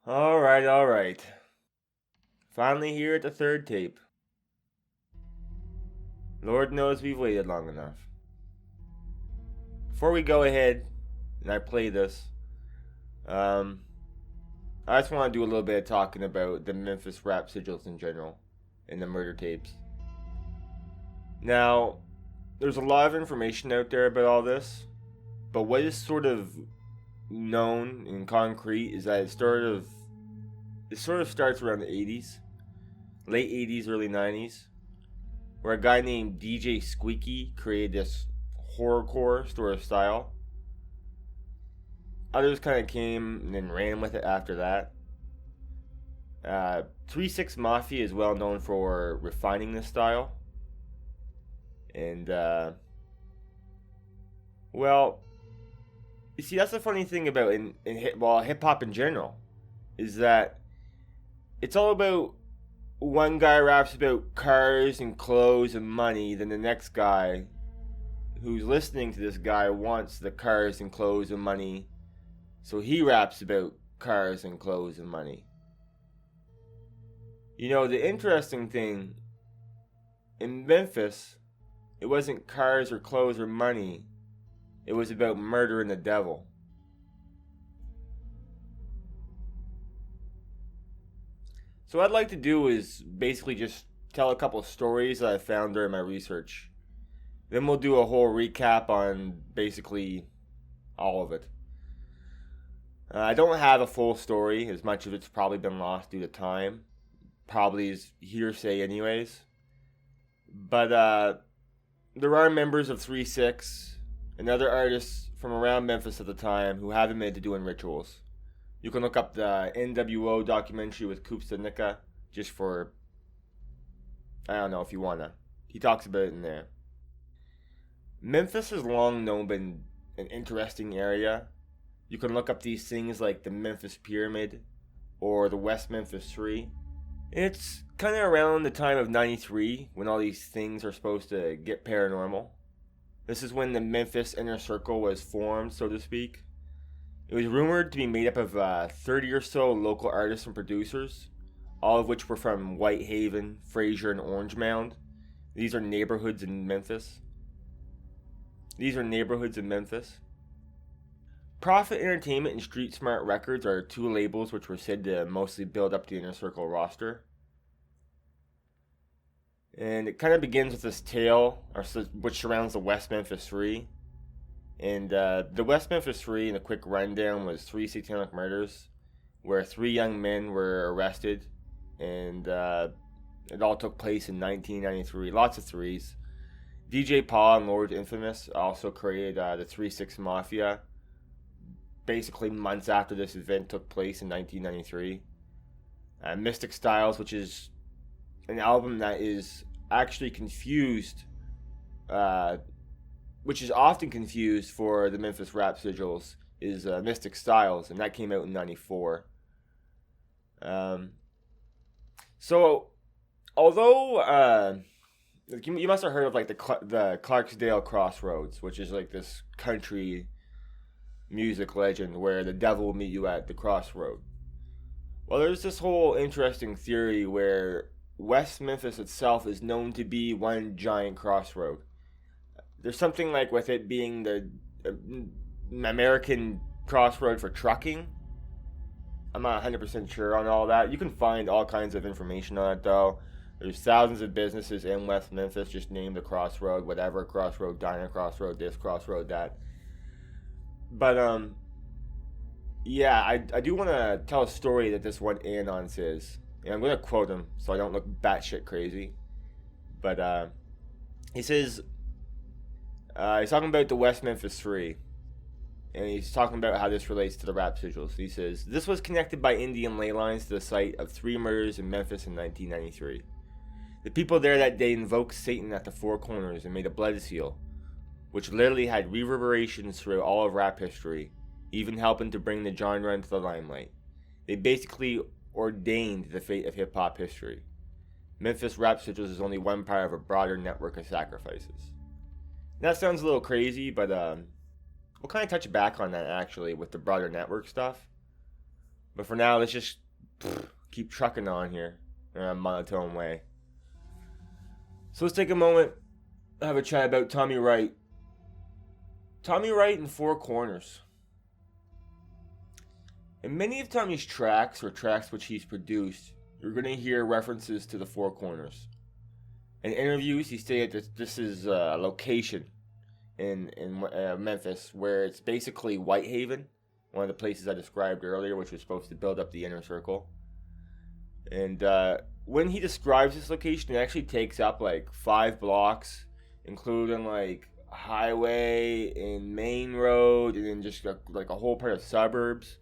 Alright. Finally here at the third tape. Lord knows we've waited long enough. Before we go ahead and I play this, I just want to do a little bit of talking about the Memphis rap sigils in general and the murder tapes. Now, there's a lot of information out there about all this, but what is sort of known in concrete is that it sort of starts around the 80s, late 80s, early 90s, where a guy named DJ Squeaky created this horrorcore sort of style. Others kind of came and then ran with it after that. 3-6 Mafia is well known for refining this style. And, well, you see, that's the funny thing about hip hop in general, is that it's all about one guy raps about cars and clothes and money, then the next guy who's listening to this guy wants the cars and clothes and money, so he raps about cars and clothes and money. You know, the interesting thing, in Memphis, it wasn't cars or clothes or money. It was about murder and the devil. So what I'd like to do is basically just tell a couple of stories that I found during my research. Then we'll do a whole recap on basically all of it. I don't have a full story, as much of it's probably been lost due to time. Probably is hearsay anyways. But there are members of 3-6 and other artists from around Memphis at the time who have admitted to doing rituals. You can look up the NWO documentary with Coops and Nika just for, I don't know if you wanna. He talks about it in there. Memphis has long known been an interesting area. You can look up these things like the Memphis Pyramid or the West Memphis 3. It's kind of around the time of 93 when all these things are supposed to get paranormal. This is when the Memphis Inner Circle was formed, so to speak. It was rumored to be made up of 30 or so local artists and producers, all of which were from Whitehaven, Fraser, and Orange Mound. These are neighborhoods in Memphis. Prophet Entertainment and Street Smart Records are two labels which were said to mostly build up the Inner Circle roster. And it kind of begins with this tale, which surrounds the West Memphis 3. And the West Memphis 3, in a quick rundown, was 3 satanic murders, where 3 young men were arrested, and it all took place in 1993. Lots of threes. DJ Paul and Lord Infamous also created the 3-6 Mafia, basically months after this event took place in 1993. Mystic Styles, which is an album that is actually confused, which is often confused for the Memphis rap sigils, is Mystic Styles, and that came out in 94. So, although you must have heard of like the Clarksdale Crossroads, which is like this country music legend where the devil will meet you at the crossroad. Well, there's this whole interesting theory where West Memphis itself is known to be one giant crossroad. There's something like with it being the American crossroad for trucking. I'm not 100% sure on all that. You can find all kinds of information on it though. There's thousands of businesses in West Memphis just named the crossroad, whatever crossroad, diner crossroad, this crossroad, that. But yeah, I do want to tell a story that this one Anon says. And I'm going to quote him so I don't look batshit crazy. But he says, he's talking about the West Memphis 3. And he's talking about how this relates to the rap sigils. He says, this was connected by Indian ley lines to the site of 3 murders in Memphis in 1993. The people there that day invoked Satan at the 4 corners and made a blood seal, which literally had reverberations throughout all of rap history, even helping to bring the genre into the limelight. They basically ordained the fate of hip-hop history. Memphis rap sigils is only one part of a broader network of sacrifices. That sounds a little crazy, but we'll kind of touch back on that actually with the broader network stuff. But for now, let's just keep trucking on here in a monotone way. So let's take a moment, have a chat about Tommy Wright. Tommy Wright and Four Corners. In many of Tommy's tracks, or tracks which he's produced, you're going to hear references to the Four Corners. In interviews, he stated that this is a location in Memphis, where it's basically Whitehaven, one of the places I described earlier, which was supposed to build up the inner circle. And when he describes this location, it actually takes up like 5 blocks, including like highway and main road, and then just like a whole part of suburbs.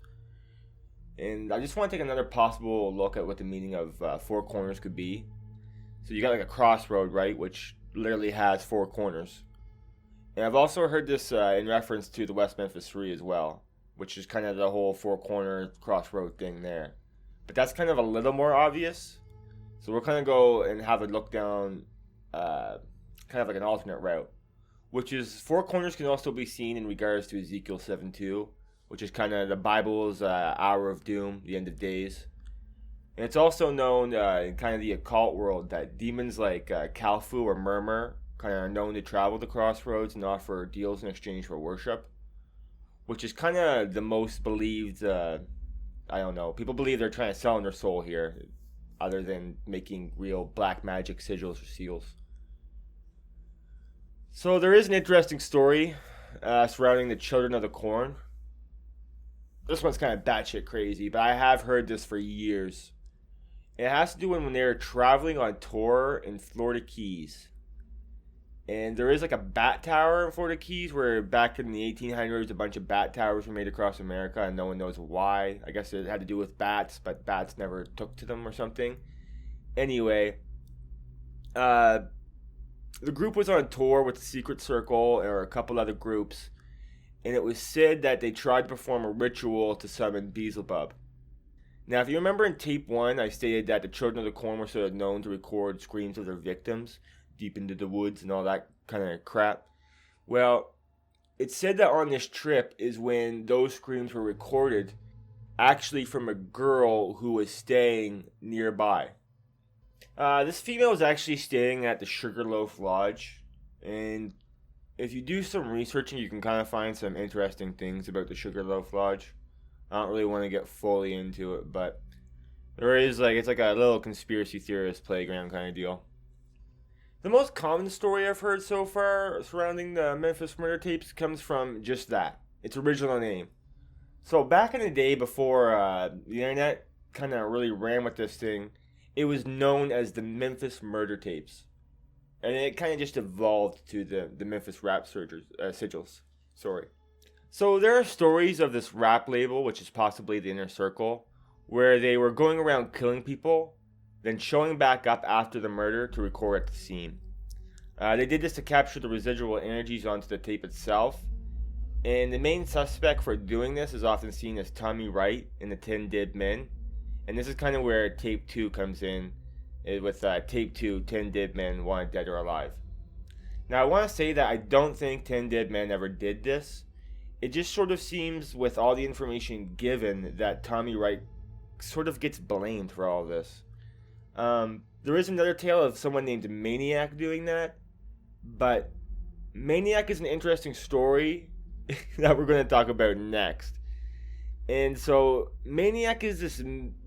And I just want to take another possible look at what the meaning of Four Corners could be. So you got like a crossroad, right, which literally has 4 corners. And I've also heard this in reference to the West Memphis 3 as well, which is kind of the whole 4-corner crossroad thing there. But that's kind of a little more obvious. So we'll kind of go and have a look down kind of like an alternate route, which is 4 corners can also be seen in regards to Ezekiel 7:2, which is kind of the Bible's hour of doom, the end of days. And it's also known in kind of the occult world that demons like Kalfu or Murmur kind of are known to travel the crossroads and offer deals in exchange for worship, which is kind of the most believed, I don't know, people believe they're trying to sell their soul here, other than making real black magic sigils or seals. So there is an interesting story surrounding the Children of the Corn. This one's kind of batshit crazy, but I have heard this for years. It has to do with when they were traveling on tour in Florida Keys. And there is like a bat tower in Florida Keys where back in the 1800s a bunch of bat towers were made across America and no one knows why. I guess it had to do with bats, but bats never took to them or something. Anyway, the group was on tour with the Secret Circle or a couple other groups, and it was said that they tried to perform a ritual to summon Beelzebub. Now, if you remember in tape 1, I stated that the Children of the Corn were sort of known to record screams of their victims deep into the woods and all that kind of crap. Well, it's said that on this trip is when those screams were recorded, actually from a girl who was staying nearby. This female was actually staying at the Sugarloaf Lodge, and if you do some researching, you can kind of find some interesting things about the Sugarloaf Lodge. I don't really want to get fully into it, but there is it's like a little conspiracy theorist playground kind of deal. The most common story I've heard so far surrounding the Memphis murder tapes comes from just that, its original name. So back in the day before the internet kind of really ran with this thing, it was known as the Memphis murder tapes. And it kind of just evolved to the Memphis rap sigils. Sorry. So there are stories of this rap label, which is possibly the Inner Circle, where they were going around killing people, then showing back up after the murder to record at the scene. They did this to capture the residual energies onto the tape itself, and the main suspect for doing this is often seen as Tommy Wright in the 10 Dead Men, and this is kind of where tape 2 comes in, with tape 2, 10 Dead Men, Wanted Dead or Alive. Now I want to say that I don't think 10 Dead Men ever did this. It just sort of seems, with all the information given, that Tommy Wright sort of gets blamed for all this. There is another tale of someone named Maniac doing that, but Maniac is an interesting story that we're going to talk about next. And so, Maniac is this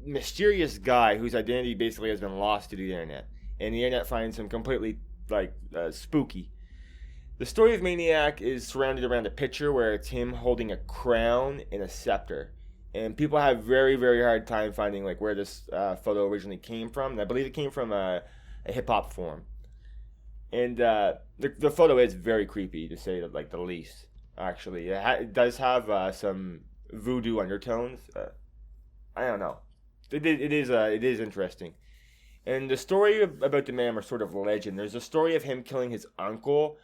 mysterious guy whose identity basically has been lost to the internet, and the internet finds him completely, spooky. The story of Maniac is surrounded around a picture where it's him holding a crown and a scepter. And people have very, very hard time finding where this photo originally came from. And I believe it came from a hip-hop forum. And the photo is very creepy, to say the least, actually. It does have some voodoo undertones. I don't know. It is interesting. And the story about the man are sort of legend. There's a story of him killing his uncle.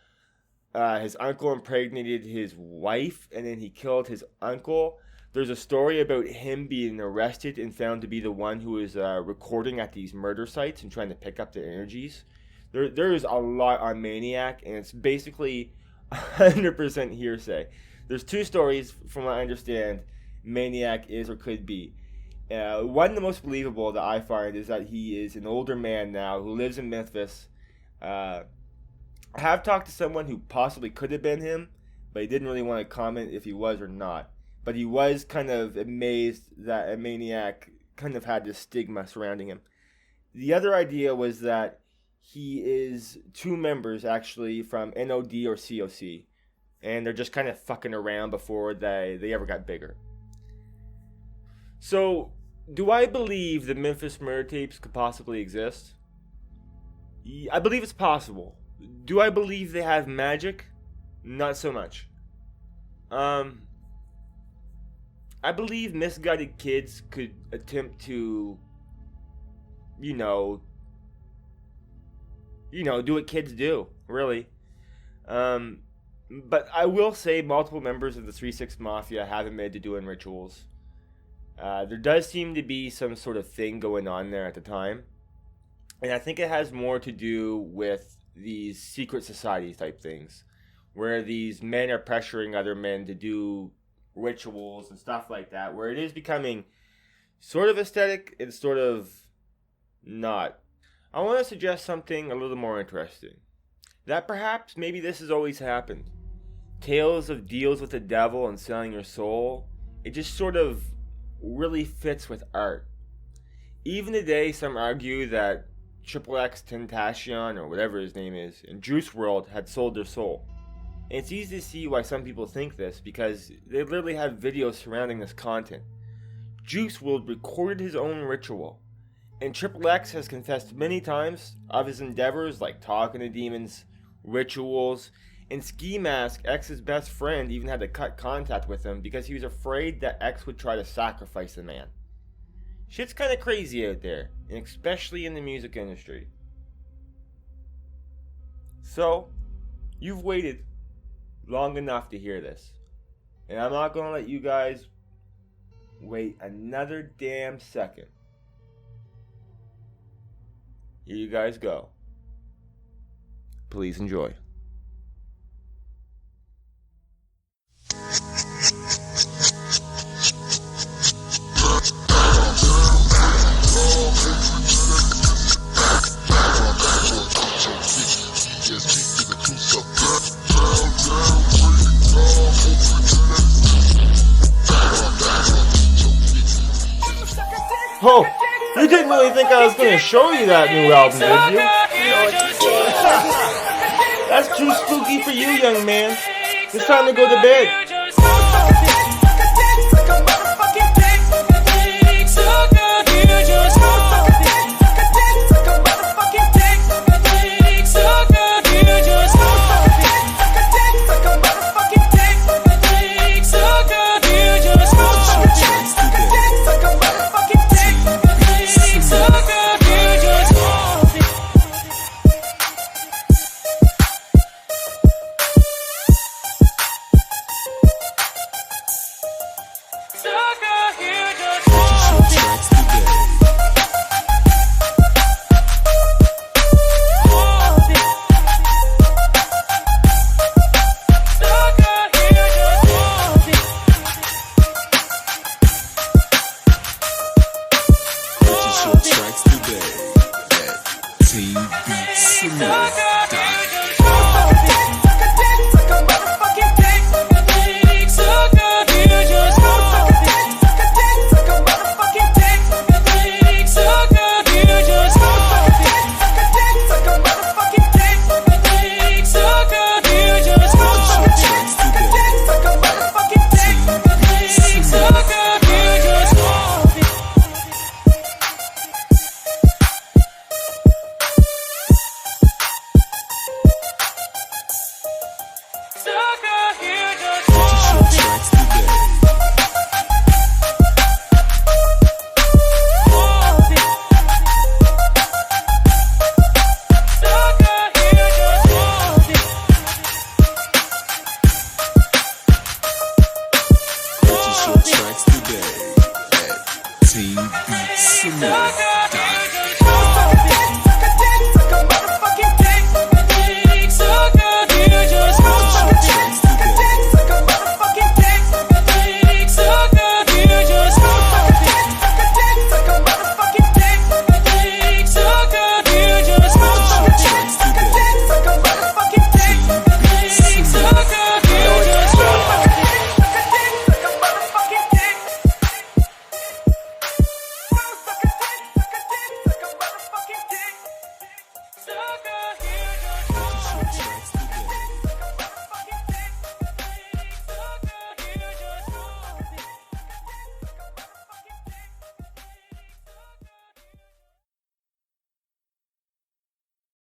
His uncle impregnated his wife, and then he killed his uncle. There's a story about him being arrested and found to be the one who was recording at these murder sites and trying to pick up the energies. There is a lot on Maniac, and it's basically 100% hearsay. There's 2 stories, from what I understand, Maniac is or could be. One of the most believable that I find is that he is an older man now who lives in Memphis. I have talked to someone who possibly could have been him, but he didn't really want to comment if he was or not. But he was kind of amazed that a maniac kind of had this stigma surrounding him. The other idea was that he is two members actually from NOD or COC, and they're just kind of fucking around before they ever got bigger. So, do I believe the Memphis murder tapes could possibly exist? I believe it's possible. Do I believe they have magic? Not so much. I believe misguided kids could attempt to, do what kids do, really. But I will say multiple members of the 3-6 Mafia have admitted to doing rituals. There does seem to be some sort of thing going on there at the time. And I think it has more to do with these secret society type things, where these men are pressuring other men to do rituals and stuff like that, where it is becoming sort of aesthetic and sort of not. I want to suggest something a little more interesting. That perhaps maybe this has always happened. Tales of deals with the devil and selling your soul, it just sort of really fits with art. Even today, some argue that XXX Tentacion, or whatever his name is, and Juice WRLD had sold their soul. And it's easy to see why some people think this, because they literally have videos surrounding this content. Juice WRLD recorded his own ritual, and XXX has confessed many times of his endeavors like talking to demons, rituals, and Ski Mask, X's best friend, even had to cut contact with him because he was afraid that X would try to sacrifice the man. Shit's kinda crazy out there, and especially in the music industry. So, you've waited long enough to hear this. And I'm not gonna let you guys wait another damn second. Here you guys go. Please enjoy. Oh, you didn't really think I was going to show you that new album, did you? That's too spooky for you, young man. It's time to go to bed. Tracks today at Team Beats.